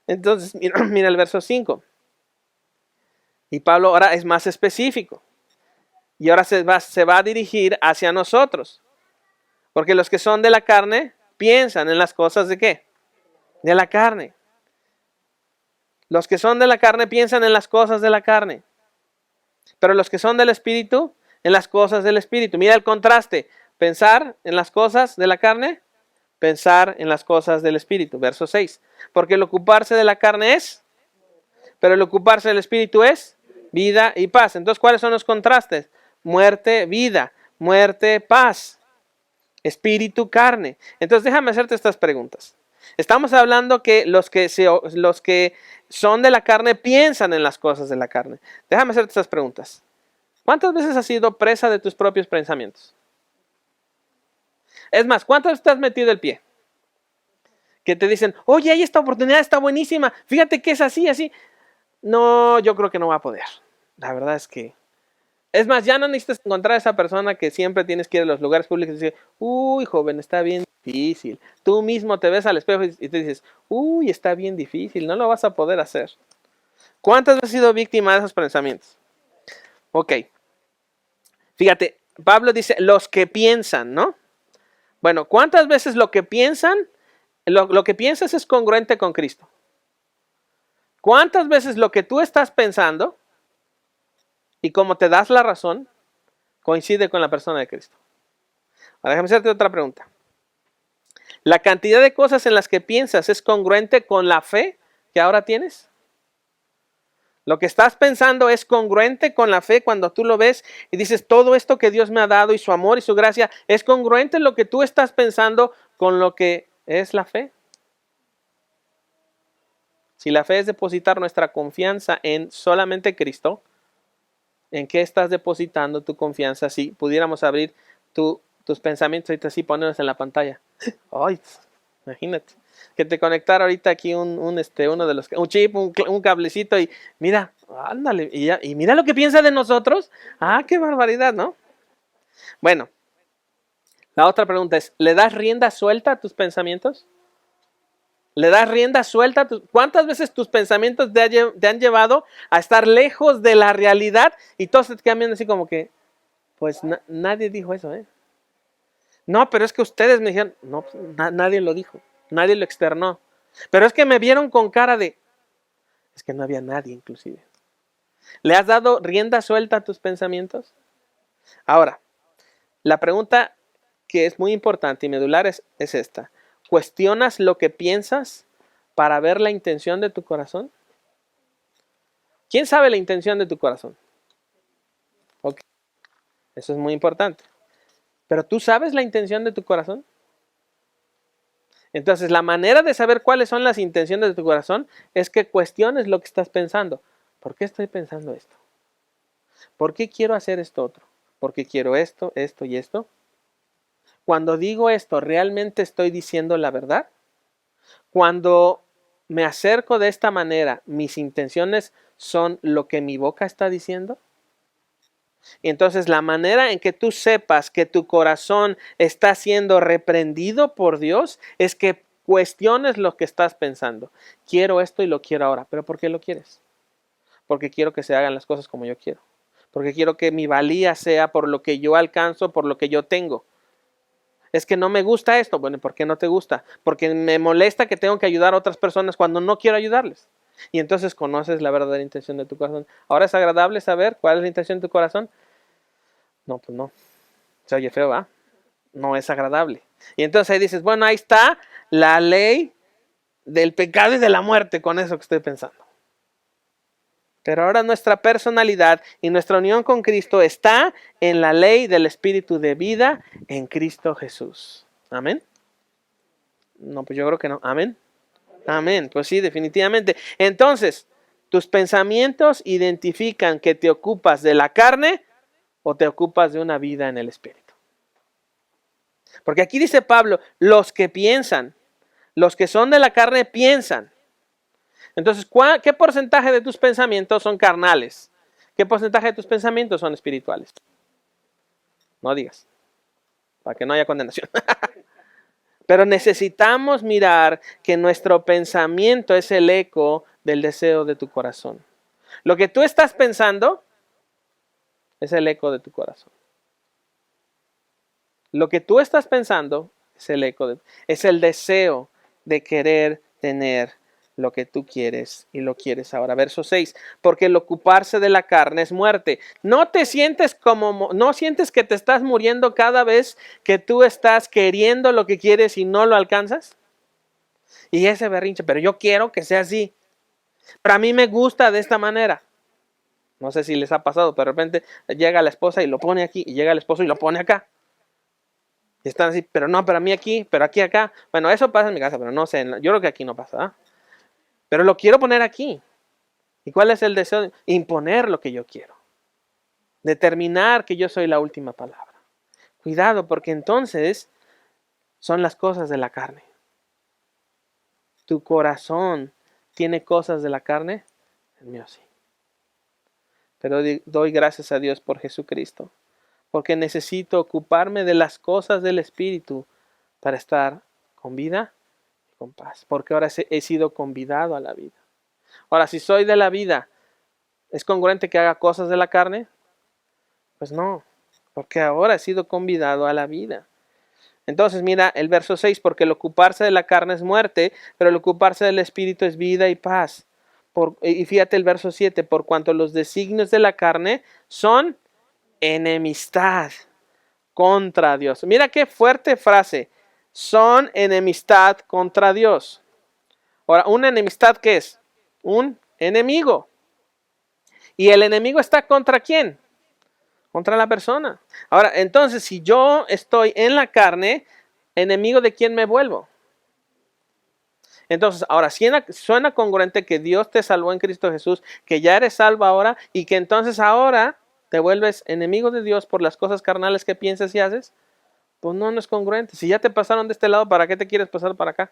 Entonces, mira el verso 5. Y Pablo ahora es más específico. Y ahora se va a dirigir hacia nosotros. Porque los que son de la carne piensan en las cosas de ¿qué? De la carne. Los que son de la carne piensan en las cosas de la carne. Pero los que son del Espíritu, en las cosas del Espíritu. Mira el contraste. Pensar en las cosas de la carne, pensar en las cosas del Espíritu. Verso 6. Porque el ocuparse de la carne es, pero el ocuparse del Espíritu es vida y paz. Entonces, ¿cuáles son los contrastes? Muerte, vida. Muerte, paz. Espíritu, carne. Entonces, déjame hacerte estas preguntas. Estamos hablando que los que son de la carne piensan en las cosas de la carne. Déjame hacerte estas preguntas. ¿Cuántas veces has sido presa de tus propios pensamientos? Es más, ¿cuántas veces te has metido el pie? Que te dicen, oye, ahí esta oportunidad está buenísima, fíjate que es así, así. No, yo creo que no va a poder. La verdad es que... Es más, ya no necesitas encontrar a esa persona que siempre tienes que ir a los lugares públicos y decir, uy, joven, está bien difícil. Tú mismo te ves al espejo y te dices, uy, está bien difícil, no lo vas a poder hacer. ¿Cuántas veces has sido víctima de esos pensamientos? Ok. Fíjate, Pablo dice, los que piensan, ¿no? Bueno, ¿cuántas veces lo que piensan, lo que piensas es congruente con Cristo? ¿Cuántas veces lo que tú estás pensando y como te das la razón, coincide con la persona de Cristo? Ahora déjame hacerte otra pregunta. ¿La cantidad de cosas en las que piensas es congruente con la fe que ahora tienes? Lo que estás pensando es congruente con la fe cuando tú lo ves y dices, todo esto que Dios me ha dado y su amor y su gracia, ¿es congruente lo que tú estás pensando con lo que es la fe? Si la fe es depositar nuestra confianza en solamente Cristo, ¿en qué estás depositando tu confianza? Si pudiéramos abrir tus pensamientos ahorita así, ponerlos en la pantalla. Ay, imagínate. Que te conectara ahorita aquí un chip, un cablecito y mira, ándale, y mira lo que piensa de nosotros. Ah, qué barbaridad, ¿no? Bueno, la otra pregunta es, ¿le das rienda suelta a tus pensamientos? ¿Le das rienda suelta? ¿Cuántas veces tus pensamientos te han llevado a estar lejos de la realidad y todos te quedan viendo así como que, pues nadie dijo eso, ¿eh? No, pero es que ustedes me dijeron, no, pues, nadie lo dijo, nadie lo externó. Pero es que me vieron con cara de, es que no había nadie inclusive. ¿Le has dado rienda suelta a tus pensamientos? Ahora, la pregunta que es muy importante y medular es esta. ¿Cuestionas lo que piensas para ver la intención de tu corazón? ¿Quién sabe la intención de tu corazón? Ok, eso es muy importante. ¿Pero tú sabes la intención de tu corazón? Entonces, la manera de saber cuáles son las intenciones de tu corazón es que cuestiones lo que estás pensando. ¿Por qué estoy pensando esto? ¿Por qué quiero hacer esto otro? ¿Por qué quiero esto, esto y esto? Cuando digo esto, ¿realmente estoy diciendo la verdad? Cuando me acerco de esta manera, ¿mis intenciones son lo que mi boca está diciendo? Y entonces la manera en que tú sepas que tu corazón está siendo reprendido por Dios es que cuestiones lo que estás pensando. Quiero esto y lo quiero ahora. ¿Pero por qué lo quieres? Porque quiero que se hagan las cosas como yo quiero. Porque quiero que mi valía sea por lo que yo alcanzo, por lo que yo tengo. Es que no me gusta esto. Bueno, ¿por qué no te gusta? Porque me molesta que tengo que ayudar a otras personas cuando no quiero ayudarles. Y entonces conoces la verdadera intención de tu corazón. Ahora es agradable saber cuál es la intención de tu corazón. No, pues no. Se oye feo, ¿va? No es agradable. Y entonces ahí dices, bueno, ahí está la ley del pecado y de la muerte con eso que estoy pensando. Pero ahora nuestra personalidad y nuestra unión con Cristo está en la ley del Espíritu de vida en Cristo Jesús. ¿Amén? No, pues yo creo que no. ¿Amén? Amén. Pues sí, definitivamente. Entonces, ¿tus pensamientos identifican que te ocupas de la carne o te ocupas de una vida en el Espíritu? Porque aquí dice Pablo, los que piensan, los que son de la carne piensan. Entonces, ¿qué porcentaje de tus pensamientos son carnales? ¿Qué porcentaje de tus pensamientos son espirituales? No digas, para que no haya condenación. Pero necesitamos mirar que nuestro pensamiento es el eco del deseo de tu corazón. Lo que tú estás pensando es el eco de tu corazón. Lo que tú estás pensando es el eco, es el deseo de querer tener lo que tú quieres y lo quieres ahora. Verso 6, porque el ocuparse de la carne es muerte. No sientes que te estás muriendo cada vez que tú estás queriendo lo que quieres y no lo alcanzas. Y ese berrinche, pero yo quiero que sea así. Pero a mí me gusta de esta manera. No sé si les ha pasado, pero de repente llega la esposa y lo pone aquí, y llega el esposo y lo pone acá. Y están así, pero no, pero a mí aquí, pero aquí acá. Bueno, eso pasa en mi casa, pero no sé, yo creo que aquí no pasa, ¿eh? Pero lo quiero poner aquí. ¿Y cuál es el deseo? Imponer lo que yo quiero. Determinar que yo soy la última palabra. Cuidado, porque entonces son las cosas de la carne. ¿Tu corazón tiene cosas de la carne? El mío sí. Pero doy gracias a Dios por Jesucristo. Porque necesito ocuparme de las cosas del Espíritu para estar con vida y con paz. Porque ahora he sido convidado a la vida. Ahora, si soy de la vida, ¿es congruente que haga cosas de la carne? Pues no, porque ahora he sido convidado a la vida. Entonces mira el verso 6, porque el ocuparse de la carne es muerte, pero el ocuparse del Espíritu es vida y paz. Y fíjate el verso 7, por cuanto los designios de la carne son enemistad contra Dios. Mira qué fuerte frase, son enemistad contra Dios. Ahora, ¿una enemistad qué es? Un enemigo. ¿Y el enemigo está contra quién? Contra la persona. Ahora, entonces, si yo estoy en la carne, ¿enemigo de quién me vuelvo? Entonces, ahora, suena congruente que Dios te salvó en Cristo Jesús, que ya eres salvo ahora y que entonces ahora te vuelves enemigo de Dios por las cosas carnales que piensas y haces. Pues no es congruente. Si ya te pasaron de este lado, ¿para qué te quieres pasar para acá?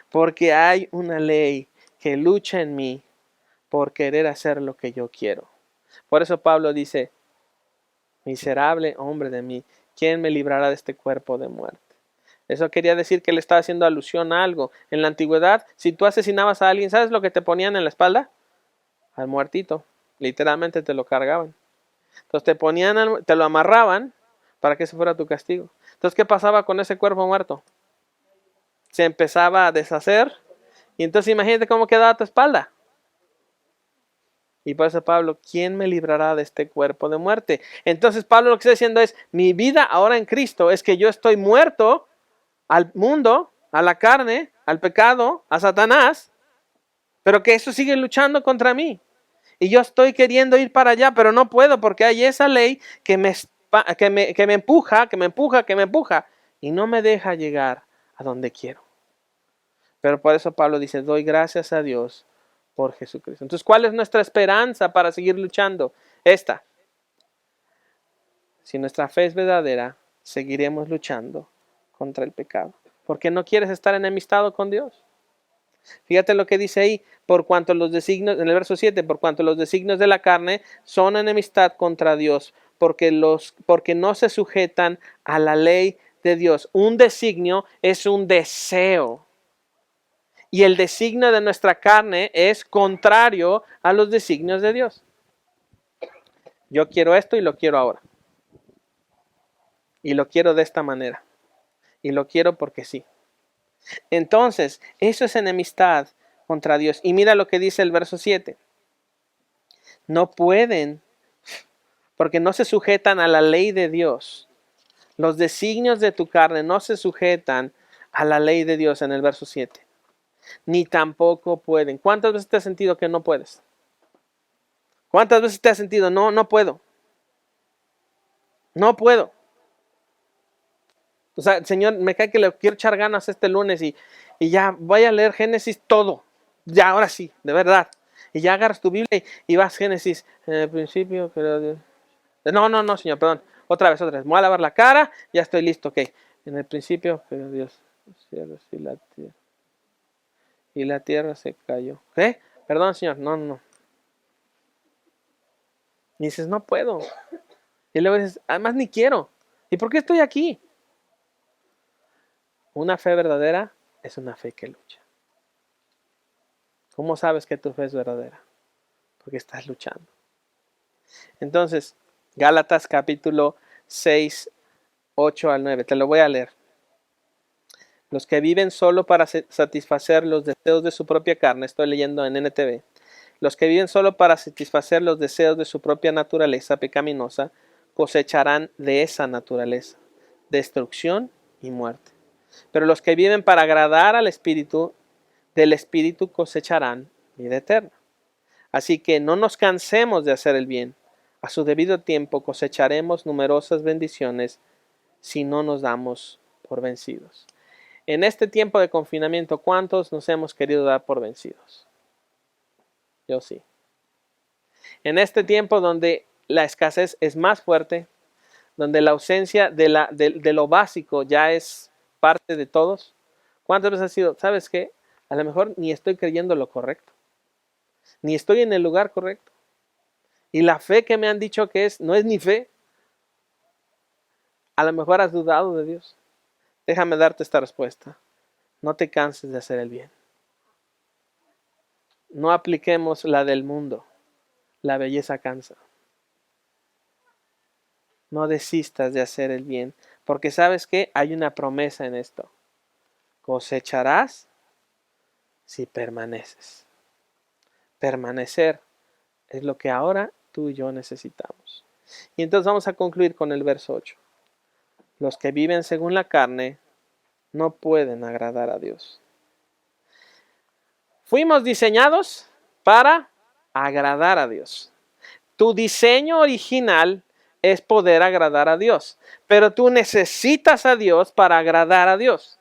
Porque hay una ley que lucha en mí por querer hacer lo que yo quiero. Por eso Pablo dice, miserable hombre de mí, ¿quién me librará de este cuerpo de muerte? Eso quería decir que él estaba haciendo alusión a algo. En la antigüedad, si tú asesinabas a alguien, ¿sabes lo que te ponían en la espalda? Al muertito. Literalmente te lo cargaban. Entonces te lo amarraban para que ese fuera tu castigo. Entonces, ¿qué pasaba con ese cuerpo muerto? Se empezaba a deshacer. Y entonces imagínate cómo quedaba tu espalda. Y por eso Pablo, ¿quién me librará de este cuerpo de muerte? Entonces Pablo lo que está diciendo es, mi vida ahora en Cristo es que yo estoy muerto al mundo, a la carne, al pecado, a Satanás, pero que eso sigue luchando contra mí. Y yo estoy queriendo ir para allá, pero no puedo porque hay esa ley que me empuja, y no me deja llegar a donde quiero. Pero por eso Pablo dice, doy gracias a Dios por Jesucristo. Entonces, ¿cuál es nuestra esperanza para seguir luchando? Esta. Si nuestra fe es verdadera, seguiremos luchando contra el pecado. Porque no quieres estar enemistado con Dios. Fíjate lo que dice ahí, por cuanto los designios, en el verso 7, por cuanto los designios de la carne son enemistad contra Dios, porque no se sujetan a la ley de Dios. Un designio es un deseo. Y el designio de nuestra carne es contrario a los designios de Dios. Yo quiero esto y lo quiero ahora. Y lo quiero de esta manera. Y lo quiero porque sí. Entonces, eso es enemistad contra Dios. Y mira lo que dice el verso 7. No pueden, porque no se sujetan a la ley de Dios. Los designios de tu carne no se sujetan a la ley de Dios en el verso 7. Ni tampoco pueden. ¿Cuántas veces te has sentido que no puedes? ¿Cuántas veces te has sentido, no puedo? No puedo. O sea, Señor, me cae que le quiero echar ganas este lunes y ya voy a leer Génesis todo. Ya, ahora sí, de verdad. Y ya agarras tu Biblia y vas Génesis. En el principio, pero... No, Señor, perdón. Otra vez. Me voy a lavar la cara, ya estoy listo, ok. En el principio, pero Dios, los cielos y la tierra. Y la tierra se cayó. ¿Qué? Perdón, Señor, no. Y dices, no puedo. Y luego dices, además ni quiero. ¿Y por qué estoy aquí? Una fe verdadera es una fe que lucha. ¿Cómo sabes que tu fe es verdadera? Porque estás luchando. Entonces, Gálatas capítulo 6, 8 al 9. Te lo voy a leer. Los que viven solo para satisfacer los deseos de su propia carne, estoy leyendo en NTV. Los que viven solo para satisfacer los deseos de su propia naturaleza pecaminosa, cosecharán de esa naturaleza destrucción y muerte. Pero los que viven para agradar al Espíritu, del Espíritu cosecharán vida eterna. Así que no nos cansemos de hacer el bien. A su debido tiempo cosecharemos numerosas bendiciones si no nos damos por vencidos. En este tiempo de confinamiento, ¿cuántos nos hemos querido dar por vencidos? Yo sí. En este tiempo donde la escasez es más fuerte, donde la ausencia de lo básico ya es parte de todos, ¿cuántas veces ha sido? ¿Sabes qué? A lo mejor ni estoy creyendo lo correcto, ni estoy en el lugar correcto. Y la fe que me han dicho que es, no es ni fe. A lo mejor has dudado de Dios. Déjame darte esta respuesta. No te canses de hacer el bien. No apliquemos la del mundo. La belleza cansa. No desistas de hacer el bien. Porque ¿sabes qué? Hay una promesa en esto. Cosecharás si permaneces. Permanecer es lo que ahora tú y yo necesitamos. Y entonces vamos a concluir con el verso 8. Los que viven según la carne no pueden agradar a Dios. Fuimos diseñados para agradar a Dios. Tu diseño original es poder agradar a Dios, pero tú necesitas a Dios para agradar a Dios.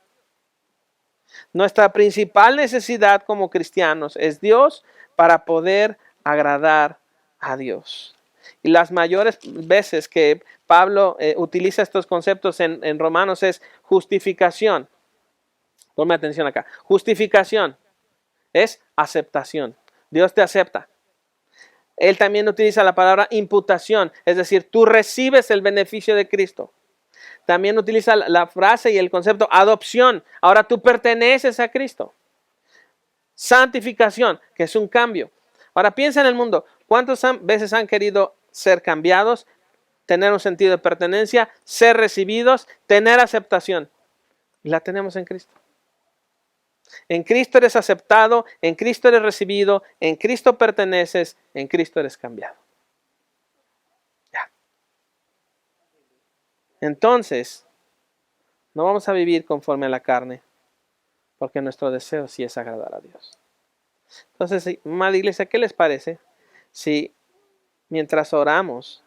Nuestra principal necesidad como cristianos es Dios para poder agradar a Dios. Y las mayores veces que Pablo utiliza estos conceptos en Romanos es justificación. Ponme atención acá. Justificación es aceptación. Dios te acepta. Él también utiliza la palabra imputación, es decir, tú recibes el beneficio de Cristo. También utiliza la frase y el concepto adopción. Ahora tú perteneces a Cristo. Santificación, que es un cambio. Ahora piensa en el mundo. ¿Cuántas veces han querido ser cambiados, tener un sentido de pertenencia, ser recibidos, tener aceptación? La tenemos en Cristo. En Cristo eres aceptado, en Cristo eres recibido, en Cristo perteneces, en Cristo eres cambiado. Ya. Entonces, no vamos a vivir conforme a la carne, porque nuestro deseo sí es agradar a Dios. Entonces, amada iglesia, ¿qué les parece si mientras oramos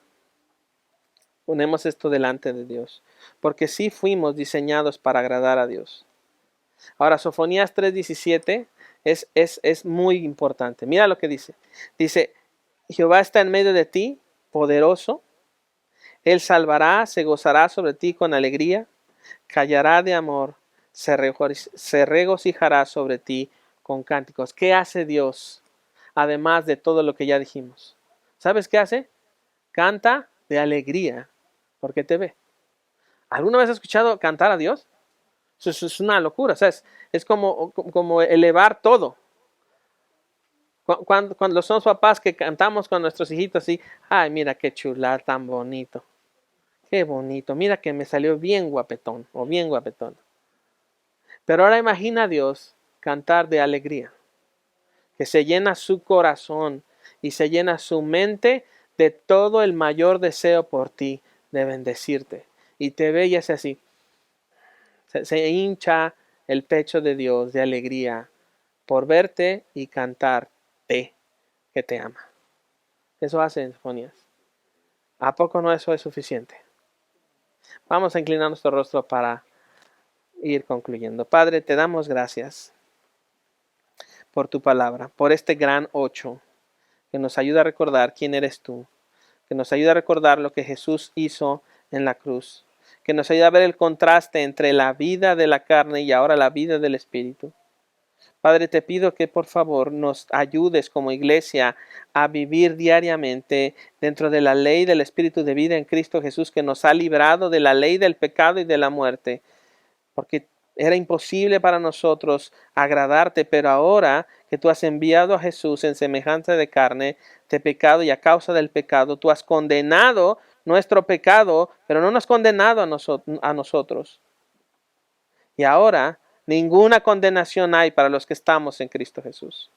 ponemos esto delante de Dios? Porque sí fuimos diseñados para agradar a Dios. Ahora, Sofonías 3:17 es muy importante. Mira lo que dice. Dice, Jehová está en medio de ti, poderoso. Él salvará, se gozará sobre ti con alegría. Callará de amor, se regocijará sobre ti con cánticos. ¿Qué hace Dios? Además de todo lo que ya dijimos. ¿Sabes qué hace? Canta de alegría porque te ve. ¿Alguna vez has escuchado cantar a Dios? Eso es una locura. O sea, es como elevar todo. Cuando somos papás que cantamos con nuestros hijitos así, ay, mira qué chula, tan bonito. Qué bonito. Mira que me salió bien guapetón o bien guapetón. Pero ahora imagina a Dios cantar de alegría. Que se llena su corazón y se llena su mente de todo el mayor deseo por ti, de bendecirte. Y te ve y es así. Se hincha el pecho de Dios de alegría por verte y cantarte que te ama. Eso hace Sinfonías. ¿A poco no eso es suficiente? Vamos a inclinar nuestro rostro para ir concluyendo. Padre, te damos gracias por tu palabra, por este gran 8 que nos ayuda a recordar quién eres tú, que nos ayuda a recordar lo que Jesús hizo en la cruz, que nos ayuda a ver el contraste entre la vida de la carne y ahora la vida del Espíritu. Padre, te pido que por favor nos ayudes como iglesia a vivir diariamente dentro de la ley del Espíritu de vida en Cristo Jesús, que nos ha librado de la ley del pecado y de la muerte, porque era imposible para nosotros agradarte, pero ahora que tú has enviado a Jesús en semejanza de carne, de pecado, y a causa del pecado, tú has condenado nuestro pecado, pero no nos has condenado a nosotros. Y ahora ninguna condenación hay para los que estamos en Cristo Jesús.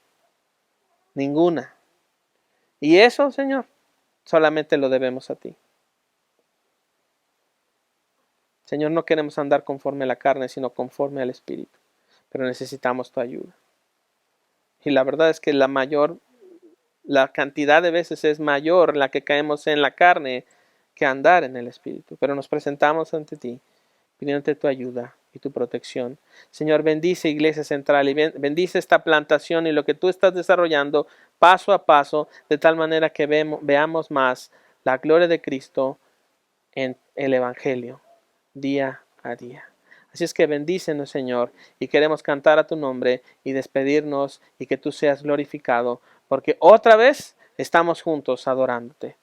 Ninguna. Y eso, Señor, solamente lo debemos a ti. Señor, no queremos andar conforme a la carne, sino conforme al Espíritu. Pero necesitamos tu ayuda. Y la verdad es que la cantidad de veces es mayor la que caemos en la carne que andar en el Espíritu. Pero nos presentamos ante ti, pidiéndote tu ayuda y tu protección. Señor, bendice Iglesia Central y bendice esta plantación y lo que tú estás desarrollando paso a paso, de tal manera que veamos más la gloria de Cristo en el Evangelio día a día. Así es que bendícenos, Señor, y queremos cantar a tu nombre y despedirnos y que tú seas glorificado, porque otra vez estamos juntos adorándote.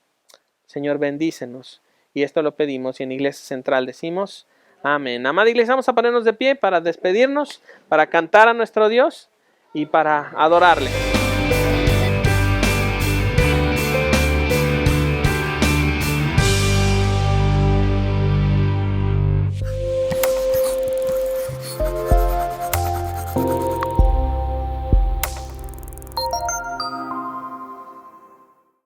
Señor, bendícenos, y esto lo pedimos y en Iglesia Central decimos amén. Amada Iglesia, vamos a ponernos de pie para despedirnos, para cantar a nuestro Dios y para adorarle.